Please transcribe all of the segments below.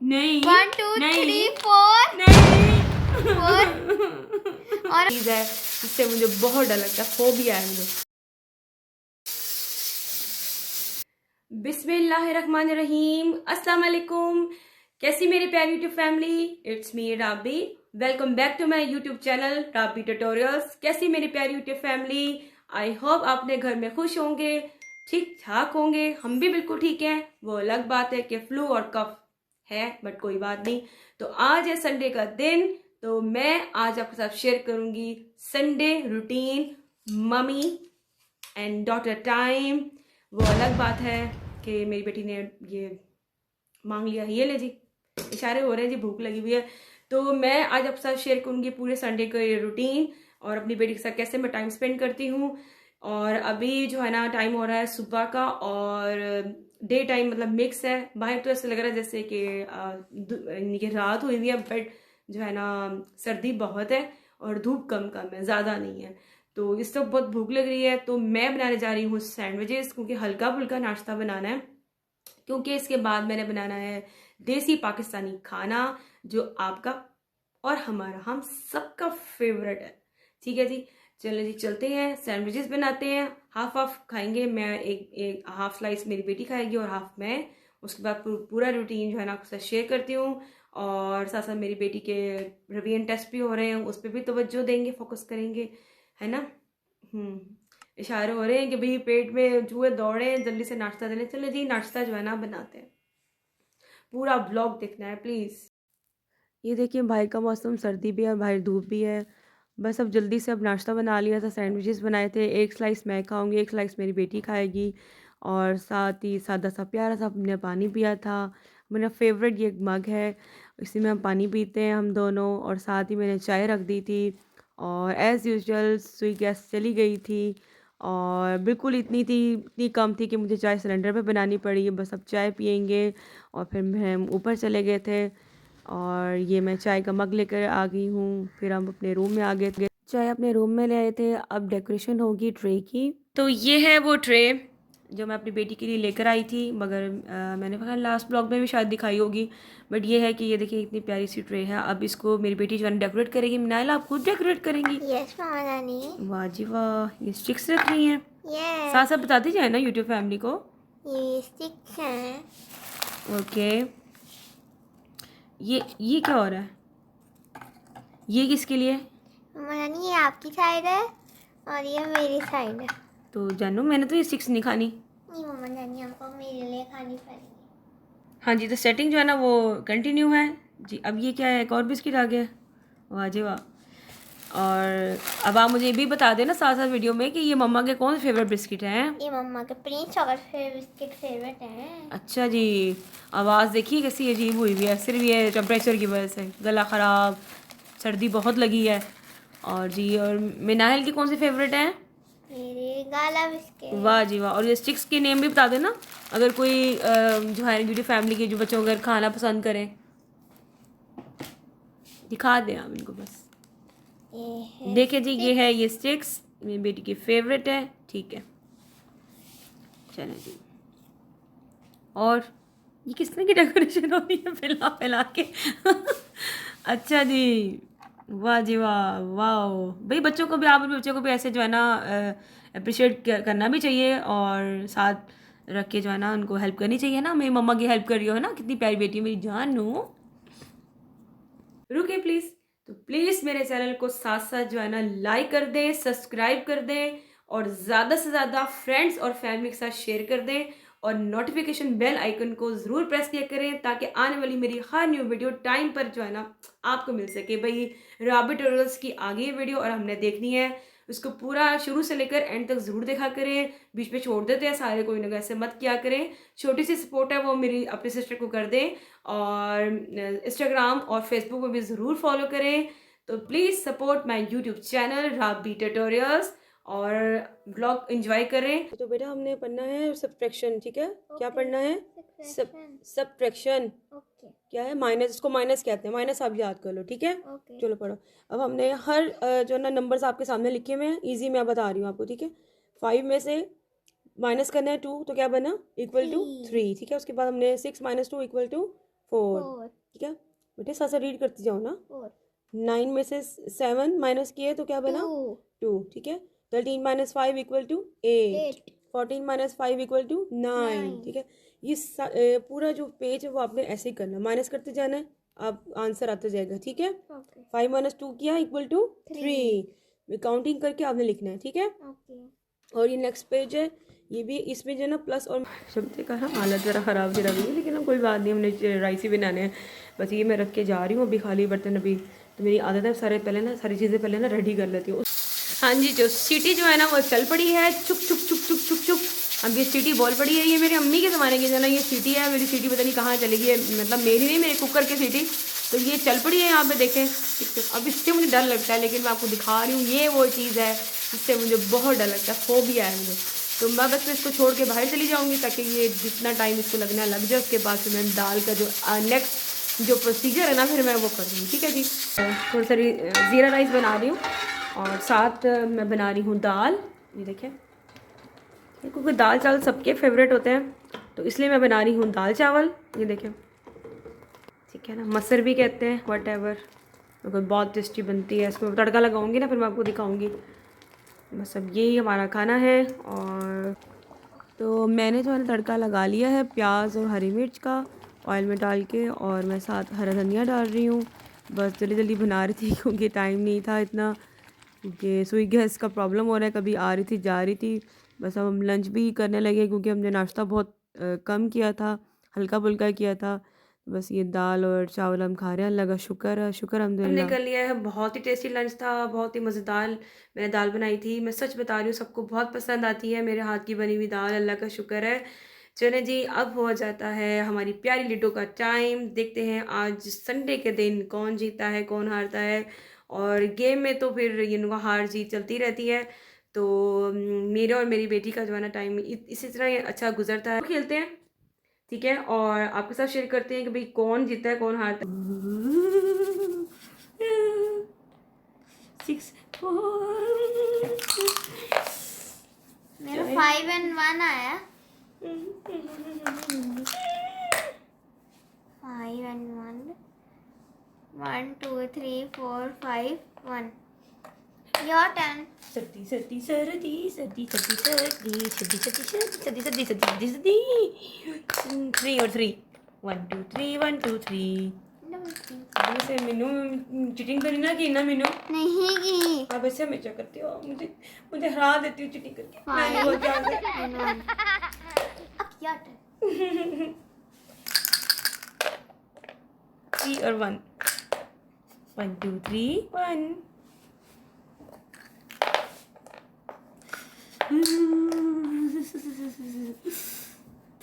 नहीं 1 2 नहीं 3 4 नहीं 4 और चीज है जिससे मुझे बहुत डर लगता है, फोबिया है मुझे। बिस्मिल्लाहिर्रहमानिर्रहीम, अस्सलाम वालेकुम। कैसी मेरी प्यारी YouTube family, it's me Rabi. Welcome back to my YouTube channel Rabi tutorials. कैसी मेरी प्यारी यूट्यूब फैमिली, आई होप अपने घर में खुश होंगे, ठीक ठाक होंगे। हम भी बिल्कुल ठीक हैं। वो अलग बात है कि फ्लू और कफ है, बट कोई बात नहीं। तो आज है संडे का दिन, तो मैं आज आपके साथ शेयर करूंगी Sunday routine, mummy and daughter time. वो अलग बात है कि मेरी बेटी ने ये मांग लिया है, ये ले जी, इशारे हो रहे हैं जी, भूख लगी हुई है। तो मैं आज आपके साथ शेयर करूंगी पूरे संडे का ये रूटीन और अपनी बेटी के साथ कैसे मैं टाइम स्पेंड करती हूँ। और अभी जो है ना टाइम हो रहा है सुबह का और डे टाइम, मतलब मिक्स है। बाहर तो ऐसे लग रहा है जैसे कि रात हुई हुई है, बट जो है ना सर्दी बहुत है और धूप कम कम है, ज़्यादा नहीं है। तो इस वक्त बहुत भूख लग रही है, तो मैं बनाने जा रही हूँ सैंडविचेस, क्योंकि हल्का फुल्का नाश्ता बनाना है। क्योंकि इसके बाद मैंने बनाना है देसी पाकिस्तानी खाना, जो आपका और हमारा, हम सबका फेवरेट है। ठीक है जी, चलो जी चलते हैं, सैंडविचेस बनाते हैं। हाफ हाफ खाएंगे, मैं एक हाफ स्लाइस मेरी बेटी खाएगी और हाफ मैं। उसके बाद पूरा रूटीन जो है ना आपके साथ शेयर करती हूँ। और साथ साथ मेरी बेटी के रिवीजन टेस्ट भी हो रहे हैं, उस पर भी तवज्जो देंगे, फोकस करेंगे, है ना। इशारे हो रहे हैं कि भाई पेट में चूहे दौड़े, जल्दी से नाश्ता दे लें। चलो जी नाश्ता जो है ना बनाते हैं। पूरा ब्लॉग देखना है प्लीज। ये देखिए बाहर का मौसम, सर्दी भी है, बाहर धूप भी है। बस अब जल्दी से अब नाश्ता बना लिया था, सैंडविचेस बनाए थे। एक स्लाइस मैं खाऊंगी, एक स्लाइस मेरी बेटी खाएगी। और साथ ही सादा सा प्यारा सा हमने पानी पिया था। मेरा फेवरेट ये मग है, इसी में हम पानी पीते हैं हम दोनों। और साथ ही मैंने चाय रख दी थी और एज़ यूजुअल सुई गैस चली गई थी। और बिल्कुल इतनी कम थी कि मुझे चाय सिलेंडर पे बनानी पड़ी। बस अब चाय पियेंगे और फिर हम ऊपर चले गए थे। और ये मैं चाय का मग लेकर आ गई हूँ। फिर हम अपने रूम में आ गए थे, चाय अपने रूम में ले आए थे। अब डेकोरेशन होगी ट्रे की। तो ये है वो ट्रे जो मैं अपनी बेटी के लिए लेकर आई थी, मगर मैंने पता लास्ट ब्लॉग में भी शायद दिखाई होगी। बट ये है कि ये देखिए इतनी प्यारी सी ट्रे है। अब इसको मेरी बेटी जो है डेकोरेट करेगी। नाइला आप खुद डेकोरेट करेंगी? यस मामा रानी, वाह जी वाह, ये स्टिक्स रख रही हैं। यस साथ साथ बताती जाए ना यूट्यूब फैमिली को। ये स्टिक्स हैं। ओके, ये क्या हो रहा है? ये किसके लिए? मामा रानी ये आपकी साइड है और ये मेरी साइड है। तो जानू मैंने तो ये स्टिक्स नहीं खानी। नहीं मामा रानी, हमको मेरे लिए खानी पड़ेगी। हाँ जी, तो सेटिंग जो है ना वो कंटिन्यू है जी। अब ये क्या है, एक और बिस्किट आ गया। वाह जी वाह। और अब आप मुझे ये भी बता देना साथ साथ वीडियो में कि ये मम्मा के कौन से फेवरेट बिस्किट हैं। ये मम्मा के प्रिंस और बिस्किट फेवरेट है। अच्छा जी, आवाज़ देखिए कैसी अजीब हुई हुई है, सिर्फ ये टेम्परेचर की वजह से गला ख़राब, सर्दी बहुत लगी है। और जी, और मिनाहिल की कौन सी फेवरेट हैं? मेरे गाला बिस्किट। वाह जी वाह। और ये स्टिक्स के नेम भी बता देना, अगर कोई जो है यूट्यूब फैमिली के जो बच्चों अगर खाना पसंद करें, दिखा दें आप इनको बस। ये है देखिए जी, ये है ये स्टिक्स, मेरी बेटी की फेवरेट है। ठीक है, चलें जी। और ये किस तरह की डेकोरेशन हो रही है फैला फैला के अच्छा जी, वाह जी वाह, वाह भाई। बच्चों को भी, आप अपने बच्चों को भी ऐसे जो है ना अप्रिशिएट करना भी चाहिए और साथ रख के जो है ना उनको हेल्प करनी चाहिए ना। मेरी मम्मा की हेल्प कर रही हो, है ना, कितनी प्यारी बेटी है मेरी जानू। रुके प्लीज़। तो प्लीज़ मेरे चैनल को साथ साथ जो है ना लाइक कर दें, सब्सक्राइब कर दें और ज़्यादा से ज़्यादा फ्रेंड्स और फैमिली के साथ शेयर कर दें। और नोटिफिकेशन बेल आइकन को ज़रूर प्रेस किया करें, ताकि आने वाली मेरी हर न्यू वीडियो टाइम पर जो है ना आपको मिल सके। भाई रॉबी ट्यूटोरियल्स की आ गई वीडियो और हमने देखनी है, उसको पूरा शुरू से लेकर एंड तक ज़रूर देखा करें। बीच में छोड़ देते हैं सारे, कोई ना, ऐसे मत किया करें। छोटी सी सपोर्ट है वो मेरी अपनी सिस्टर को कर दें। और इंस्टाग्राम और फेसबुक में भी ज़रूर फॉलो करें। तो please support my YouTube channel Rabi tutorials और ब्लॉग एंजॉय करें। तो बेटा हमने पढ़ना है सब्ट्रैक्शन, ठीक है। क्या पढ़ना है? सब्ट्रैक्शन। ओके क्या है? माइनस, इसको माइनस कहते हैं। माइनस आप याद कर लो, ठीक है। ओके चलो पढ़ो। अब हमने हर जो ना नंबर्स आपके सामने लिखे हुए हैं, ईजी मैं बता रही हूँ आपको, ठीक है। 5 में से माइनस करना है 2, तो क्या बना? इक्वल टू 3, ठीक है। उसके बाद हमने 6 - 2 = 4, 4 ठीक है बेटे, साथ साथ रीड करती जाओ ना। 4 9 में से 7 माइनस किए तो क्या बना? 2 2, ठीक है। 13 minus 5 equal to 8, 8 14 minus 5 equal to 9, 9 ठीक है। ये पूरा जो पेज है वो आपने ऐसे ही करना, माइनस करते जाना है, आप आंसर आता जाएगा, ठीक है। ओके 5 माइनस 2 किया इक्वल टू 3 3, काउंटिंग करके आपने लिखना है, ठीक है। ओके और ये नेक्स्ट पेज है, ये भी इसमें जो है ना प्लस और सब्जी का हालत ज़रा ख़राब जरा भी है, लेकिन अब कोई बात नहीं, हमने राइस ही बनाने हैं। बस ये मैं रख के जा रही हूँ अभी, खाली बर्तन अभी। तो मेरी आदत है सारी चीज़ें पहले ना रेडी कर लेती हूँ। हाँ जी, जो सीटी जो है ना वो चल पड़ी है, चुक चुक चुक चुक चुक चुक। अब ये सीटी बोल पड़ी है, ये मेरी अम्मी के ज़माने की जो है ना ये सीटी है। मेरी सीटी पता नहीं कहाँ चली गई है, मतलब मेरी नहीं, मेरे कुकर की सीटी। तो ये चल पड़ी है यहाँ पे, देखें। अब इससे मुझे डर लगता है, लेकिन मैं आपको दिखा रही हूँ, ये वो चीज़ है जिससे मुझे बहुत डर लगता है, फोबिया है मुझे। तो मैं बस इसको छोड़ के बाहर चली जाऊँगी, ताकि ये जितना टाइम इसको लगना लग जाए, उसके बाद फिर मैं दाल का जो नेक्स्ट जो प्रोसीजर है ना, फिर मैं वो कर दूँगी, ठीक है जी। थोड़ी सारी ज़ीरा राइस बना रही हूँ, और साथ मैं बना रही हूँ दाल। ये देखें, क्योंकि दाल चावल सबके फेवरेट होते हैं, तो इसलिए मैं बना रही हूँ दाल चावल। ये देखें, ठीक है ना, मसर भी कहते हैं, वट एवर। बहुत टेस्टी बनती है, इसमें तड़का लगाऊंगी ना, फिर मैं आपको दिखाऊंगी। बस अब यही हमारा खाना है। और तो मैंने जो है ना तड़का लगा लिया है प्याज और हरी मिर्च का, ऑयल में डाल के, और मैं साथ हरा धनिया डाल रही हूँ। बस जल्दी जल्दी बना रही थी, क्योंकि टाइम नहीं था इतना, क्योंकि सुई गैस का प्रॉब्लम हो रहा है, कभी आ रही थी जा रही थी। बस अब हम लंच भी करने लगे, क्योंकि हमने नाश्ता बहुत कम किया था, हल्का फुल्का किया था। बस ये दाल और चावल हम खा रहे हैं, अल्लाह का शुक्र है, शुक्र हमने कर लिया है। बहुत ही टेस्टी लंच था, बहुत ही मज़ेदार मैंने दाल बनाई थी। मैं सच बता रही हूँ, सबको बहुत पसंद आती है मेरे हाथ की बनी हुई दाल, अल्लाह का शुक्र है। चले जी, अब हो जाता है हमारी प्यारी लिडो का टाइम। देखते हैं आज संडे के दिन कौन जीता है कौन हारता है। और गेम में तो फिर हार जीत चलती रहती है। तो मेरे और मेरी बेटी का जो है ना टाइम इसी तरह ही अच्छा गुजरता है। खेलते हैं, ठीक है, और आपके साथ शेयर करते हैं कि भाई कौन जीता है कौन हारता है। 6 4 मेरा 5 and 1 आया 5 and 1 1 2 3 4 5 1 your turn सर्दी सर्दी सर्दी सर्दी सर्दी सर्दी सर्दी सर्दी सर्दी सर्दी सर्दी सर्दी सर्दी 3 और 3 1 2 3 1 2 3। वैसे मीनू चीटिंग करी ना कि ना मीनू, नहीं की आप ऐसे हमेशा करते हो, मुझे हरा देती हो चीटिंग करके। मैं नहीं बोलती आगे। अब your turn 3 और 1 1 2 3 1।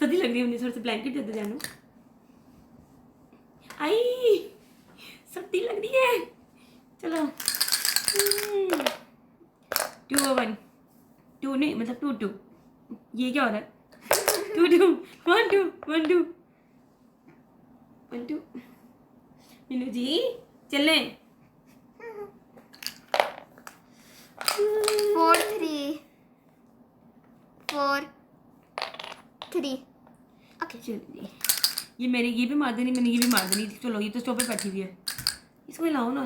सर्दी लग रही है मुझे, थोड़ा सा ब्लैंकेट दे दो जानू। आई सर्दी लग रही है, चलो। 2 और 1 2 नहीं, मतलब 2 2। ये क्या हो रहा है? 2 2 1 2 1 2 1 2। मीनू जी चले। 4 3 4 3 ओके चलिए, ये मेरी ये भी मार देनी, मैंने ये भी मार देनी। चलो, ये तो स्टॉप पे बैठी हुई है, इसको हिलाओ ना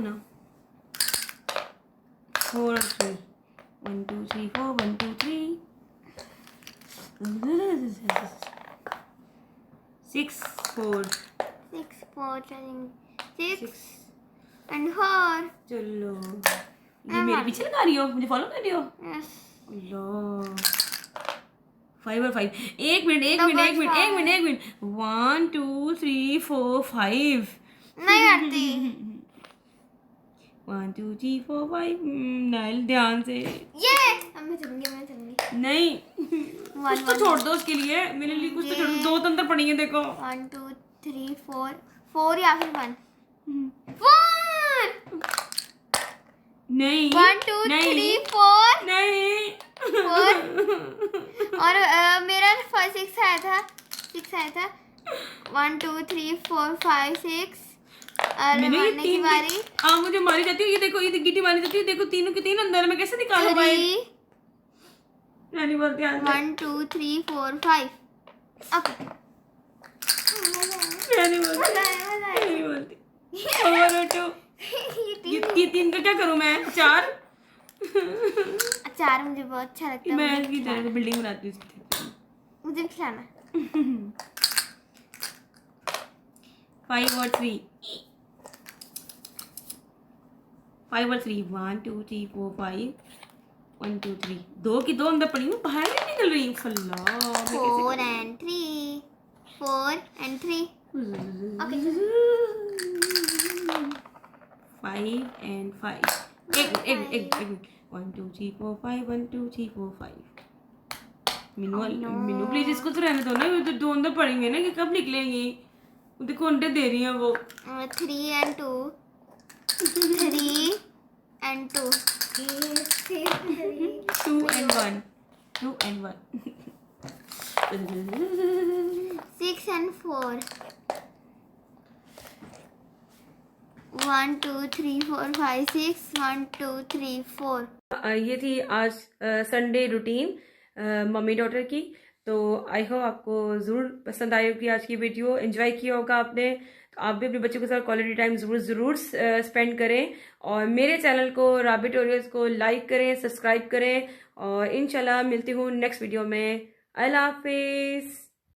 4 और 3 1 2 3 4 1 2 3 6 4 6 4 6 and 4 चलो। ये मेरे पीछे लगा रही हो, मुझे फॉलो कर रही हो? yes अल्लाह। 5 और 5। एक मिनट 1 2 3 4 5। नहीं आती 1 2 3 4 5। नाइल ध्यान से। ये अब मैं चलूंगी नहीं, कुछ तो छोड़ दो उसके लिए, मेरे लिए कुछ तो छोड़ दो। 2 तो अंदर पड़ी है, देखो। 1 2 3 4 4 या फिर 1 नहीं 1 2 3 4 नहीं 4 और मेरा 6 आया था 1 2 3 4 5 6 और मैंने ये मारने की 3 बारी आप मुझे मारी जाती है। ये देखो, ये गिटी मारी जाती है, देखो तीनों के 3 अंदर, मैं कैसे निकालूं भाई? 3 नहीं बोलती आज 1 2 3 4 5 ओके मैं नहीं बोलती, मजा आया, मजा आया। नहीं बोलती। और तो ये 3 का क्या करूं मैं? 4 अचार मुझे बहुत अच्छा लगता है, मैं मुझे इसकी खिलाना। तरह बिल्डिंग बनाती हूँ इसकी। मुझे भी खिलाना। 5 और 3, 5 और 3, 1 2 3 4 5, 1 2 3, 2 की 2 अंदर पड़ी हूँ, बाहर नहीं निकल रही हूँ। फल्ला, मैं कैसे 4 and 3, 4 and 3. Okay. 5 and 5, एक 1 2 3 4 5, 1 2 3 4 5। मीनू प्लीज इसको तो रहने दो ना, ये तो 2 अंदर पड़ेंगे ना, कि कब निकलेंगी? देखो अंडे दे रही है वो। 3 and 2, 3 and 2, 2 and 1, 2 and 1। 6 and 4, 1 2 3 4 5 6, 1 2 3 4. ये थी आज संडे रूटीन मम्मी डॉटर की। तो आई होप आपको ज़रूर पसंद आई होगी आज की वीडियो, एंजॉय किया होगा आपने। तो आप भी अपने बच्चों के साथ क्वालिटी टाइम ज़रूर स्पेंड करें, और मेरे चैनल को राबी ट्यूटोरियल्स को लाइक करें, सब्सक्राइब करें, और इंशाल्लाह मिलती हूँ नेक्स्ट वीडियो में। अल्लाह हाफिज़।